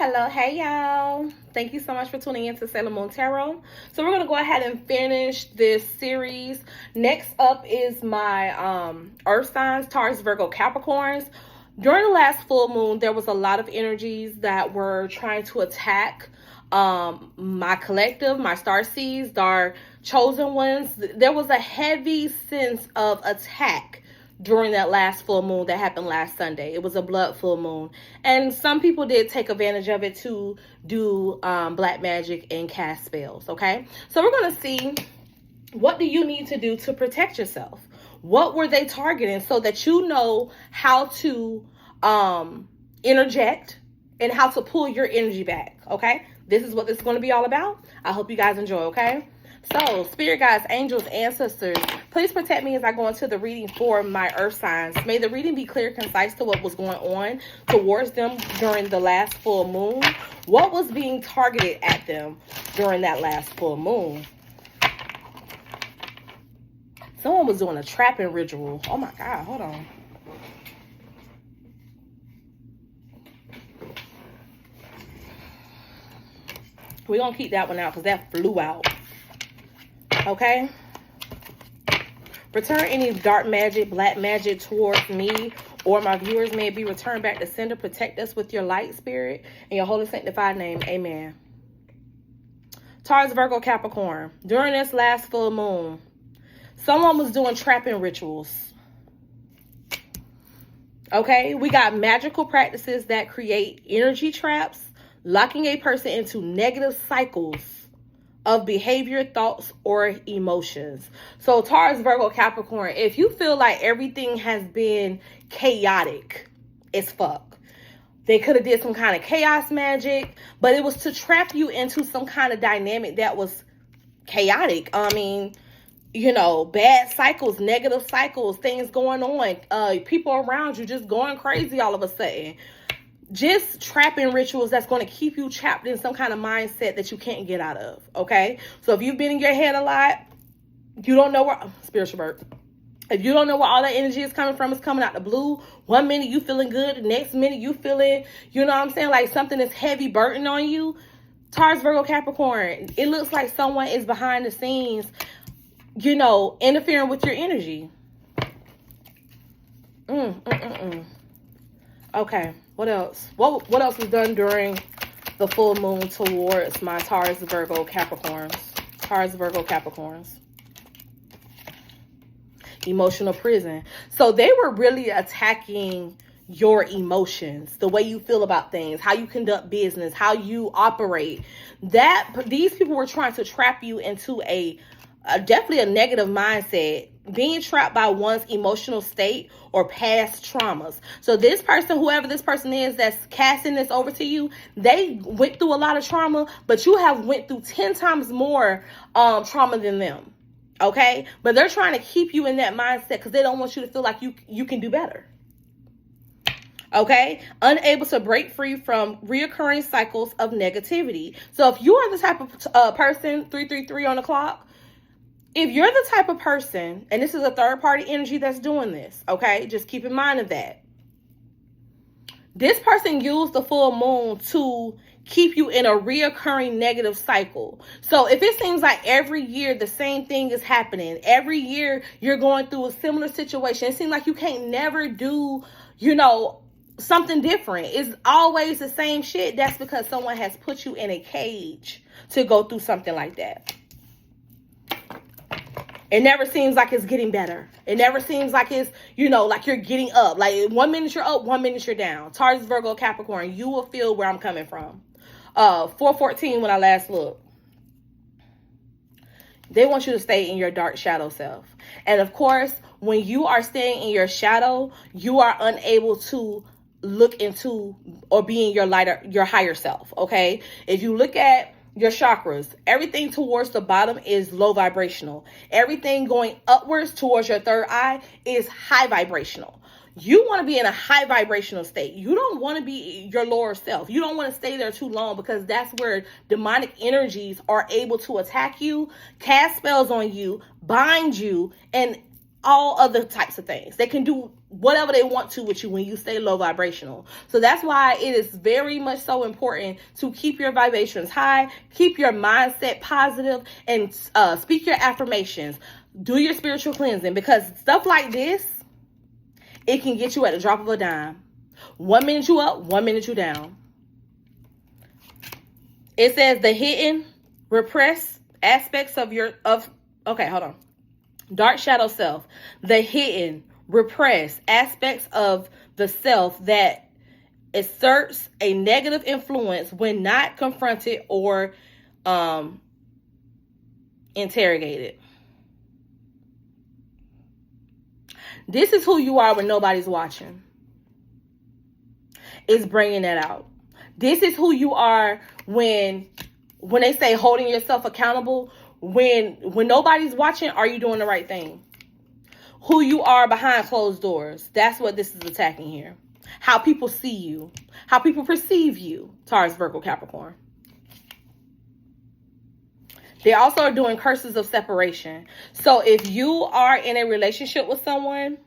Hello, hey y'all. Thank you so much for tuning in to Sailor Moon Tarot. So we're going to go ahead and finish this series. Next up is my Earth signs, Taurus, Virgo, Capricorns. During the last full moon, there was a lot of energies that were trying to attack my collective, my star seeds, our chosen ones. There was a heavy sense of attack during that last full moon that happened last Sunday. It was a blood full moon. And some people did take advantage of it to do black magic and cast spells, okay? So we're going to see, what do you need to do to protect yourself? What were they targeting so that you know how to interject and how to pull your energy back, okay? This is what this is going to be all about. I hope you guys enjoy, okay? So, spirit guides, angels, ancestors, please protect me as I go into the reading for my earth signs. May the reading be clear, concise to what was going on towards them during the last full moon. What was being targeted at them during that last full moon? Someone was doing a trapping ritual. Oh my God, hold on. We're going to keep that one out because that flew out. Okay? Return any dark magic, black magic towards me or my viewers. May it be returned back to sender. Protect us with your light, spirit. In your holy sanctified name. Amen. Taurus, Virgo, Capricorn. During this last full moon, someone was doing trapping rituals. Okay? We got magical practices that create energy traps, locking a person into negative cycles of behavior, thoughts, or emotions. So Taurus, Virgo, Capricorn, if you feel like everything has been chaotic as fuck, they could have did some kind of chaos magic, but it was to trap you into some kind of dynamic that was chaotic. I mean, you know, bad cycles, negative cycles, things going on, people around you just going crazy all of a sudden. Just trapping rituals that's going to keep you trapped in some kind of mindset that you can't get out of, okay? So if you've been in your head a lot, you don't know where, spiritual birth. If you don't know where all that energy is coming from, it's coming out the blue. 1 minute you feeling good, the next minute you feeling, you know what I'm saying, like something is heavy burden on you. Taurus, Virgo, Capricorn, it looks like someone is behind the scenes, you know, interfering with your energy. Okay. What else? What else was done during the full moon towards my Taurus, Virgo, Capricorns? Taurus, Virgo, Capricorns. Emotional prison. So they were really attacking your emotions, the way you feel about things, how you conduct business, how you operate. These people were trying to trap you into definitely a negative mindset, being trapped by one's emotional state or past traumas. So this person, whoever this person is that's casting this over to you, they went through a lot of trauma, but you have went through 10 times more trauma than them. Okay? But they're trying to keep you in that mindset because they don't want you to feel like you can do better. Okay? Unable to break free from reoccurring cycles of negativity. So if you are the type of person, 333 on the clock, if you're the type of person, and this is a third party energy that's doing this, okay, just keep in mind of that. This person used the full moon to keep you in a reoccurring negative cycle. So if it seems like every year the same thing is happening, every year you're going through a similar situation, it seems like you can't never do, you know, something different. It's always the same shit. That's because someone has put you in a cage to go through something like that. It never seems like it's getting better. It never seems like it's, you know, like you're getting up. Like 1 minute you're up, 1 minute you're down. Taurus, Virgo, Capricorn, you will feel where I'm coming from. 414 when I last looked. They want you to stay in your dark shadow self. And of course, when you are staying in your shadow, you are unable to look into or be in your higher self, okay? If you look at your chakras, everything towards the bottom is low vibrational. Everything going upwards towards your third eye is high vibrational. You want to be in a high vibrational state. You don't want to be your lower self. You don't want to stay there too long because that's where demonic energies are able to attack you, cast spells on you, bind you, and all other types of things. They can do whatever they want to with you when you stay low vibrational. So that's why it is very much so important to keep your vibrations high, keep your mindset positive, and speak your affirmations. Do your spiritual cleansing, because stuff like this, it can get you at the drop of a dime. 1 minute you up, 1 minute you down. It says the hidden, repressed aspects of dark shadow self. The hidden, repressed aspects of the self that exerts a negative influence when not confronted or interrogated. This is who you are when nobody's watching. It's bringing that out. This is who you are when they say holding yourself accountable. When nobody's watching, are you doing the right thing? Who you are behind closed doors. That's what this is attacking here. How people see you. How people perceive you. Taurus, Virgo, Capricorn. They also are doing curses of separation. So if you are in a relationship with someone,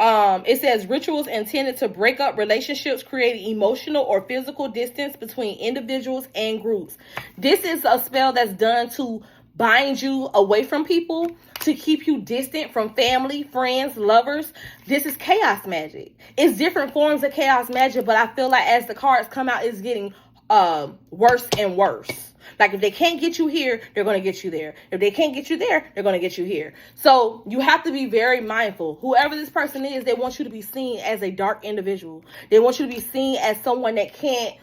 it says rituals intended to break up relationships, creating emotional or physical distance between individuals and groups. This is a spell that's done to bind you away from people, to keep you distant from family, friends, lovers. This is chaos magic. It's different forms of chaos magic, but I feel like as the cards come out, it's getting worse and worse. Like if they can't get you here, they're going to get you there. If they can't get you there, they're going to get you here. So you have to be very mindful. Whoever this person is, they want you to be seen as a dark individual. They want you to be seen as someone that you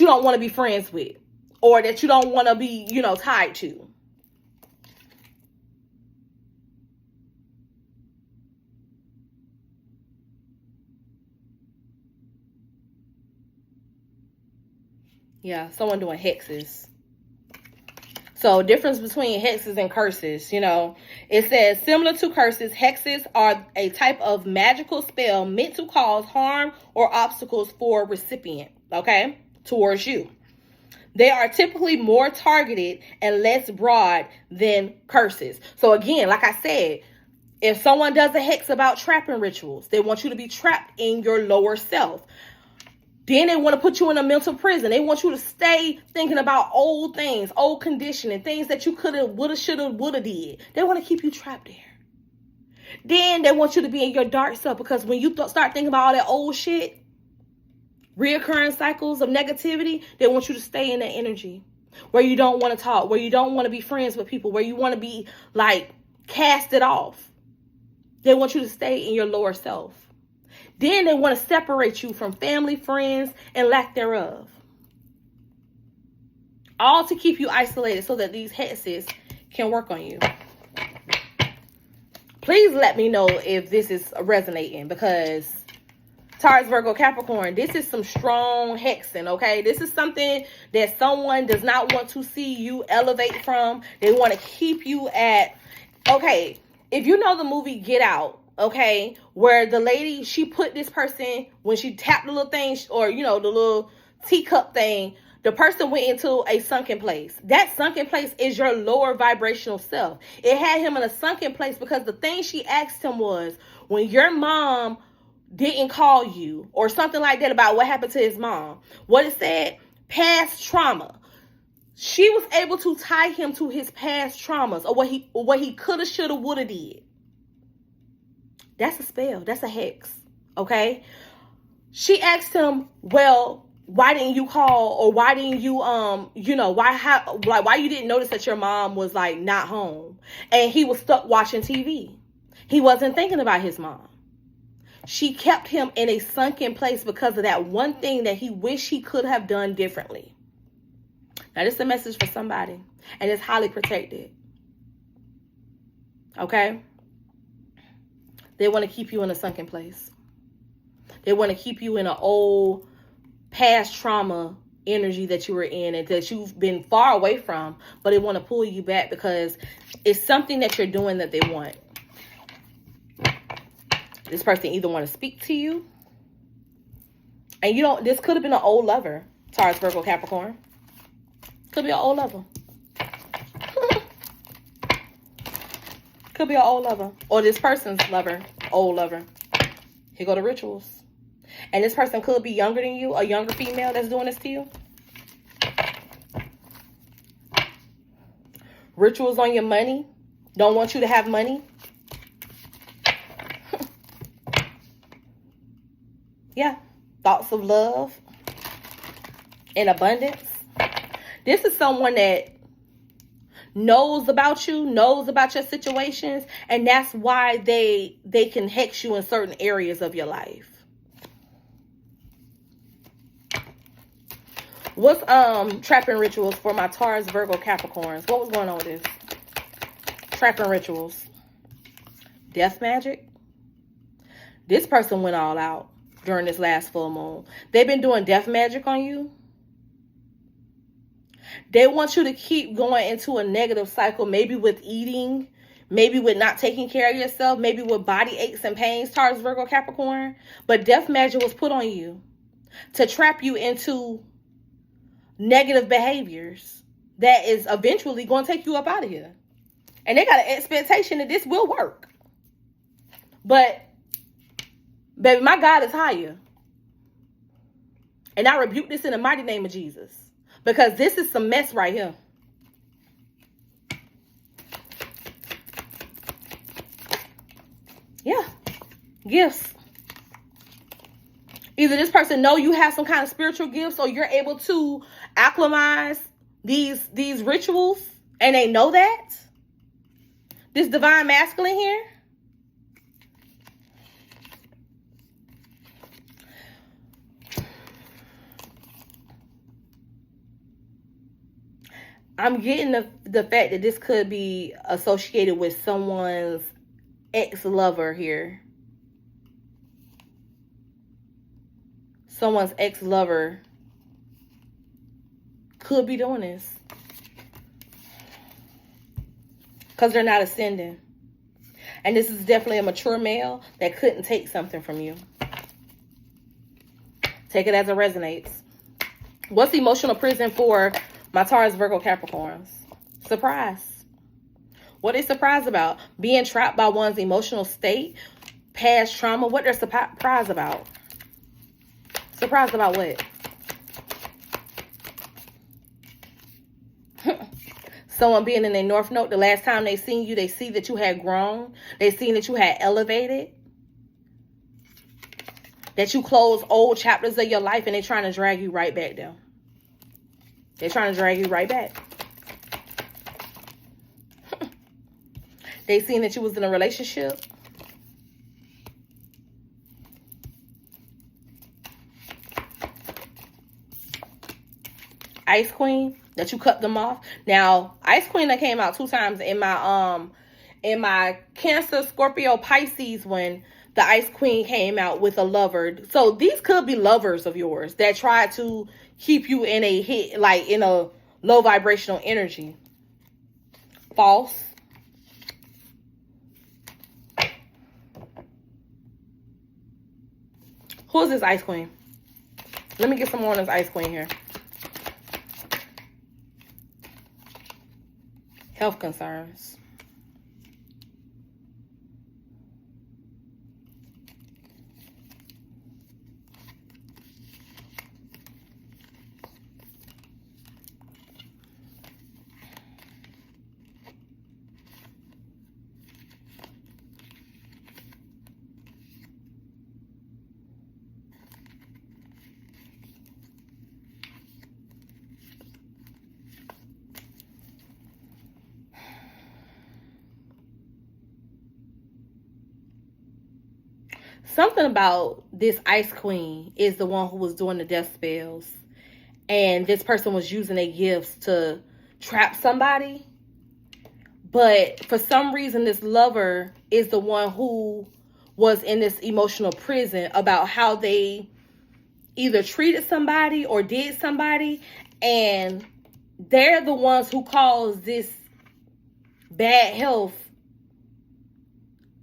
don't want to be friends with, or that you don't want to be, tied to. Yeah, someone doing hexes. So difference between hexes and curses, it says similar to curses, hexes are a type of magical spell meant to cause harm or obstacles for recipient, okay, towards you. They are typically more targeted and less broad than curses. So again, like I said, if someone does a hex about trapping rituals, they want you to be trapped in your lower self. Then they want to put you in a mental prison. They want you to stay thinking about old things, old conditioning, things that you could have, woulda, shoulda, woulda did. They want to keep you trapped there. Then they want you to be in your dark self, because when you start thinking about all that old shit, reoccurring cycles of negativity, they want you to stay in that energy where you don't want to talk, where you don't want to be friends with people, where you want to be cast it off. They want you to stay in your lower self. Then they want to separate you from family, friends, and lack thereof. All to keep you isolated so that these hexes can work on you. Please let me know if this is resonating, because Taurus, Virgo, Capricorn, this is some strong hexing, okay? This is something that someone does not want to see you elevate from. They want to keep you at, okay, if you know the movie Get Out, okay, where the lady, she put this person, when she tapped the little thing, or, the little teacup thing, the person went into a sunken place. That sunken place is your lower vibrational self. It had him in a sunken place because the thing she asked him was, when your mom didn't call you, or something like that about what happened to his mom, what it said, past trauma. She was able to tie him to his past traumas, or what he coulda, shoulda, woulda did. That's a spell. That's a hex. Okay? She asked him, well, why didn't you call, or why didn't you, why you didn't notice that your mom was not home? And he was stuck watching TV. He wasn't thinking about his mom. She kept him in a sunken place because of that one thing that he wished he could have done differently. Now, this is a message for somebody, and it's highly protected. Okay? They want to keep you in a sunken place. They want to keep you in an old past trauma energy that you were in and that you've been far away from, but they want to pull you back because it's something that you're doing that they want. This person either want to speak to you, and this could have been an old lover, Taurus, Virgo, Capricorn. Could be an old lover. Could be an old lover. Or this person's lover. Old lover. Here go the rituals. And this person could be younger than you. A younger female that's doing this to you. Rituals on your money. Don't want you to have money. Yeah. Thoughts of love and abundance. This is someone that knows about you, knows about your situations, and that's why they can hex you in certain areas of your life. What's trapping rituals for my Taurus, Virgo, Capricorns? What was going on with this? Trapping rituals. Death magic. This person went all out during this last full moon. They've been doing death magic on you. They want you to keep going into a negative cycle, maybe with eating, maybe with not taking care of yourself, maybe with body aches and pains, Taurus, Virgo, Capricorn. But death magic was put on you to trap you into negative behaviors that is eventually going to take you up out of here. And they got an expectation that this will work. But, baby, my God is higher. And I rebuke this in the mighty name of Jesus. Because this is some mess right here. Yeah. Gifts. Either this person know you have some kind of spiritual gifts, or you're able to acclimatize these rituals, and they know that. This divine masculine here. I'm getting the fact that this could be associated with someone's ex-lover here. Someone's ex-lover could be doing this. Because they're not ascending. And this is definitely a mature male that couldn't take something from you. Take it as it resonates. What's the emotional prison for my Taurus, Virgo, Capricorns? Surprise. What are they surprised about? Being trapped by one's emotional state, past trauma. What they're surprised about? Surprised about what? Someone being in their North Node, the last time they seen you, they see that you had grown. They seen that you had elevated. That you closed old chapters of your life, and they're trying to drag you right back down. They're trying to drag you right back. They seen that you was in a relationship. Ice Queen, that you cut them off. Now, Ice Queen that came out 2 times in my Cancer, Scorpio, Pisces when the Ice Queen came out with a lover. So these could be lovers of yours that try to keep you in a hit, like in a low vibrational energy. False. Who is this Ice Queen? Let me get some more on this Ice Queen here. Health concerns. Something about this Ice Queen is the one who was doing the death spells. And this person was using their gifts to trap somebody. But for some reason, this lover is the one who was in this emotional prison about how they either treated somebody or did somebody. And they're the ones who caused this bad health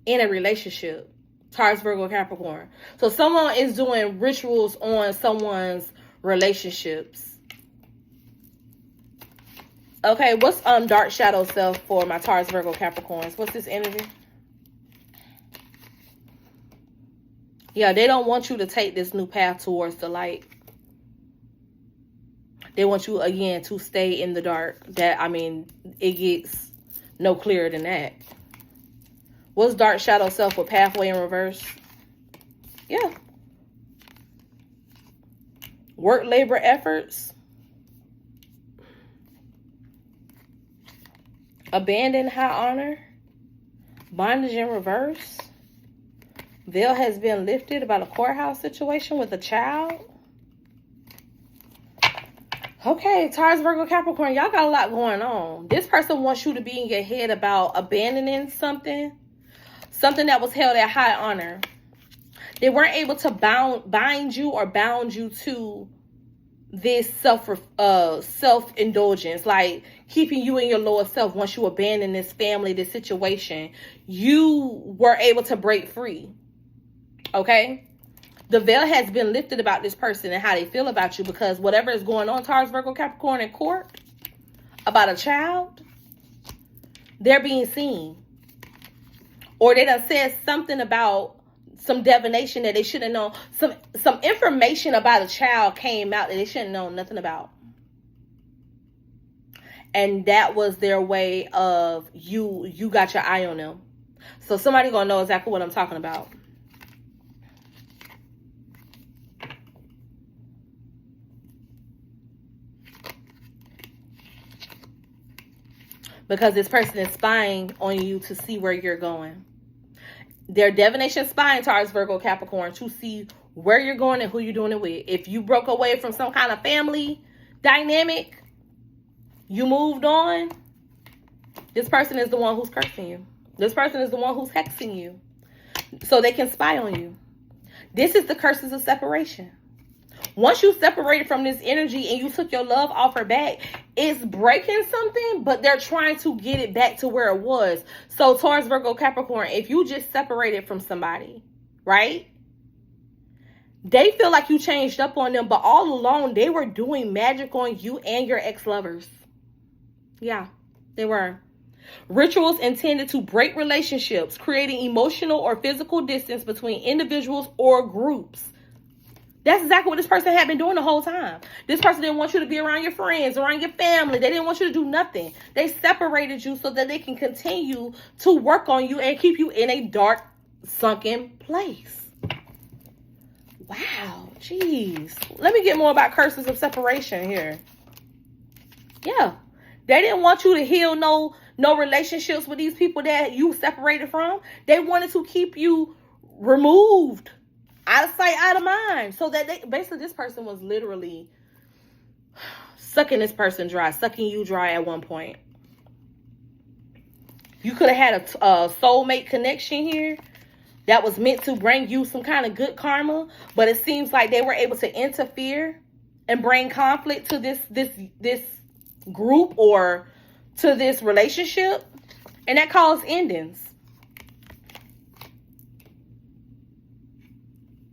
in a relationship. Taurus, Virgo, Capricorn. So someone is doing rituals on someone's relationships. Okay, what's dark shadow self for my Taurus, Virgo, Capricorns? What's this energy? Yeah, they don't want you to take this new path towards the light. They want you, again, to stay in the dark. It gets no clearer than that. What's dark shadow self with pathway in reverse? Yeah. Work, labor, efforts. Abandon, high honor. Bondage in reverse. Veil has been lifted about a courthouse situation with a child. Okay, Taurus, Virgo, Capricorn, y'all got a lot going on. This person wants you to be in your head about abandoning something that was held at high honor. They weren't able to bind you or bound you to this self-indulgence, like keeping you in your lower self. Once you abandon this family, this situation, you were able to break free. Okay? The veil has been lifted about this person and how they feel about you, because whatever is going on, Taurus, Virgo, Capricorn, in court about a child, they're being seen. Or they done said something about some divination that they shouldn't know. Some information about a child came out that they shouldn't know nothing about. And that was their way of you got your eye on them. So somebody gonna know exactly what I'm talking about. Because this person is spying on you to see where you're going. They're divination spying, Taurus, Virgo, Capricorn, to see where you're going and who you're doing it with. If you broke away from some kind of family dynamic, you moved on, this person is the one who's cursing you. This person is the one who's hexing you so they can spy on you. This is the curses of separation. Once you separated from this energy and you took your love off her back, it's breaking something, but they're trying to get it back to where it was. So Taurus, Virgo, Capricorn, if you just separated from somebody, right? They feel like you changed up on them, but all along they were doing magic on you and your ex-lovers. Yeah, they were. Rituals intended to break relationships, creating emotional or physical distance between individuals or groups. That's exactly what this person had been doing the whole time. This person didn't want you to be around your friends, around your family. They didn't want you to do nothing. They separated you so that they can continue to work on you and keep you in a dark, sunken place. Wow, jeez. Let me get more about curses of separation here. Yeah. They didn't want you to heal no relationships with these people that you separated from. They wanted to keep you removed. Out of sight, out of mind. So that basically this person was literally sucking this person dry, sucking you dry at one point. You could have had a soulmate connection here that was meant to bring you some kind of good karma, but it seems like they were able to interfere and bring conflict to this group or to this relationship, and that caused endings.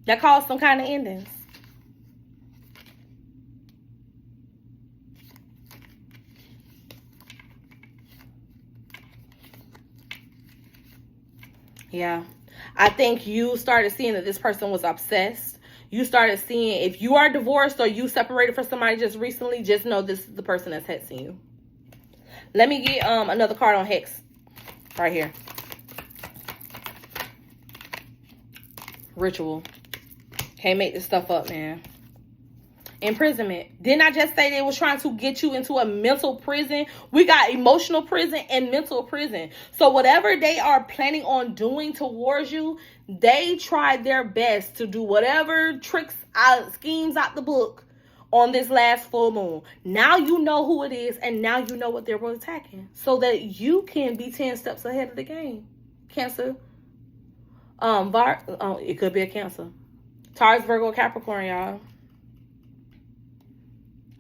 That caused some kind of endings. Yeah. I think you started seeing that this person was obsessed. You started seeing, if you are divorced or you separated from somebody just recently, just know this is the person that's hexing you. Let me get another card on hex right here. Ritual. Can't make this stuff up, man. Imprisonment. Didn't I just say they was trying to get you into a mental prison? We got emotional prison and mental prison. So whatever they are planning on doing towards you, they tried their best to do whatever tricks, schemes out the book on this last full moon. Now you know who it is, and now you know what they're attacking, so that you can be 10 steps ahead of the game. Cancer. It could be a Cancer. Taurus, Virgo, Capricorn, y'all.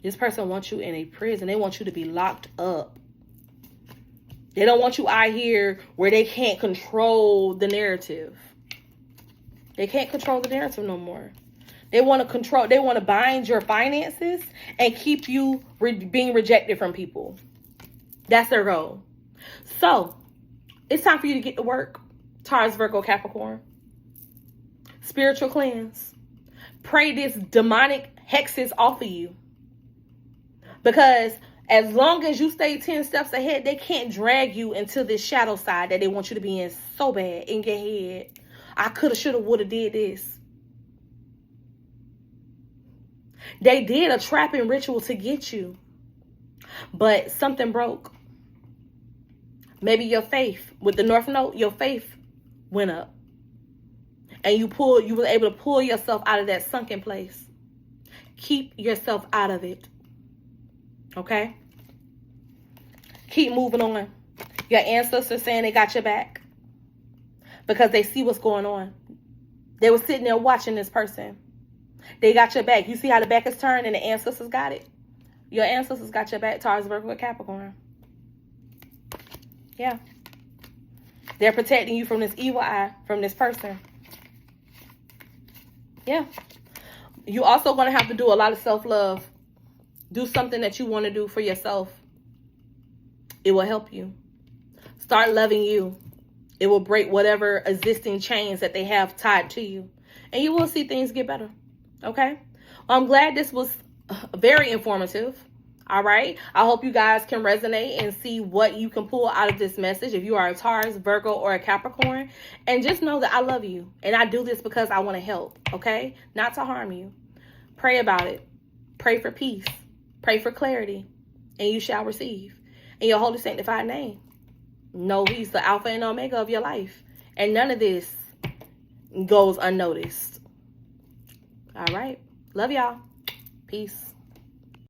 This person wants you in a prison. They want you to be locked up. They don't want you out here where they can't control the narrative. They can't control the narrative no more. They want to control. They want to bind your finances and keep you being rejected from people. That's their goal. So, it's time for you to get to work, Taurus, Virgo, Capricorn. Spiritual cleanse. Pray this demonic hexes off of you. Because as long as you stay 10 steps ahead, they can't drag you into this shadow side that they want you to be in so bad in your head. I coulda, shoulda, woulda did this. They did a trapping ritual to get you. But something broke. Maybe your faith, with the North Node, your faith went up. And you were able to pull yourself out of that sunken place. Keep yourself out of it. Okay? Keep moving on. Your ancestors saying they got your back. Because they see what's going on. They were sitting there watching this person. They got your back. You see how the back is turned and the ancestors got it? Your ancestors got your back, Taurus, Virgo, Capricorn. Yeah. They're protecting you from this evil eye, from this person. Yeah. You also going to have to do a lot of self-love. Do something that you want to do for yourself. It will help you. Start loving you. It will break whatever existing chains that they have tied to you. And you will see things get better. Okay? Well, I'm glad this was very informative. All right? I hope you guys can resonate and see what you can pull out of this message if you are a Taurus, Virgo, or a Capricorn. And just know that I love you. And I do this because I want to help. Okay? Not to harm you. Pray about it. Pray for peace. Pray for clarity. And you shall receive. In your holy sanctified name. Know he's the Alpha and Omega of your life. And none of this goes unnoticed. All right. Love y'all. Peace.